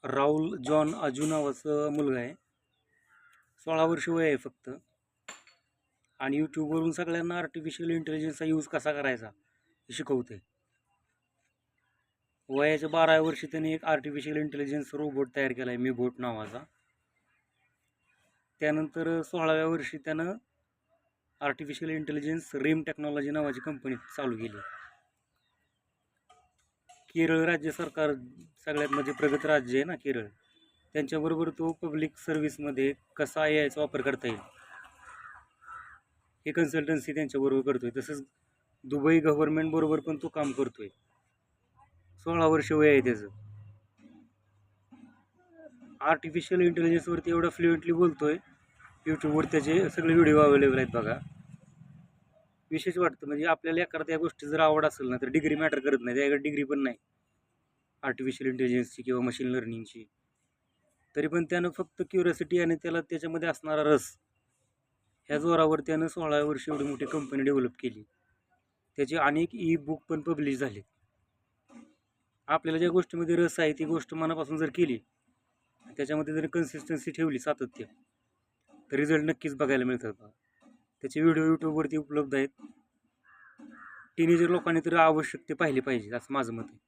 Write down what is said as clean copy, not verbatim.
Rahul John आजू नावाचा मुलगा आहे. 16 वर्ष वय आहे फक्त. आणि यूट्यूबवरून सगळ्यांना आर्टिफिशियल इंटेलिजन्सचा यूज कसा करायचा हे शिकवते. वयाच्या 12व्या वर्षी त्याने एक आर्टिफिशियल इंटेलिजन्स रोबोट तयार केला आहे, मीबोट नावाचा. त्यानंतर 16व्या वर्षी त्यानं आर्टिफिशियल इंटेलिजन्स रेम टेक्नॉलॉजी नावाची कंपनी चालू केली. केरळ राज्य सरकार सगळ्यात म्हणजे प्रगत राज्य आहे ना केरळ, त्यांच्याबरोबर तो पब्लिक सर्व्हिसमध्ये कसा यायचा वापर करता येईल हे कन्सल्टन्सी त्यांच्याबरोबर करतोय. तसंच दुबई गव्हर्नमेंट बरोबर पण तो काम करतोय. 16 वर्ष वय आहे त्याचं. आर्टिफिशियल इंटेलिजन्सवरती एवढा फ्लुएंटली बोलतोय. यूट्यूबवर त्याचे सगळे व्हिडिओ अवेलेबल आहेत बघा. विशेष वाटतं म्हणजे आपल्याला एखाद्या गोष्टी जर आवड असेल ना तर डिग्री मॅटर करत नाही. त्याकडे डिग्री पण नाही आर्टिफिशियल इंटेलिजन्सची किंवा मशीन लर्निंगची. तरी पण त्यानं फक्त क्युरियोसिटी आणि त्याला त्याच्यामध्ये असणारा रस ह्या जोरावर त्यानं 16 वर्ष एवढी मोठी कंपनी डेव्हलप केली. त्याचे अनेक ई बुक पण पब्लिश झाले. आपल्याला ज्या गोष्टीमध्ये रस आहे ती गोष्ट मनापासून जर केली, त्याच्यामध्ये जर कन्सिस्टन्सी ठेवली, सातत्य, तर रिझल्ट नक्कीच बघायला मिळतात. त्याचे व्हिडिओ यूट्यूबवरती उपलब्ध आहेत. टीनेजर लोकांनी तर आवश्यक ते पाहिले पाहिजे असं माझं मत आहे.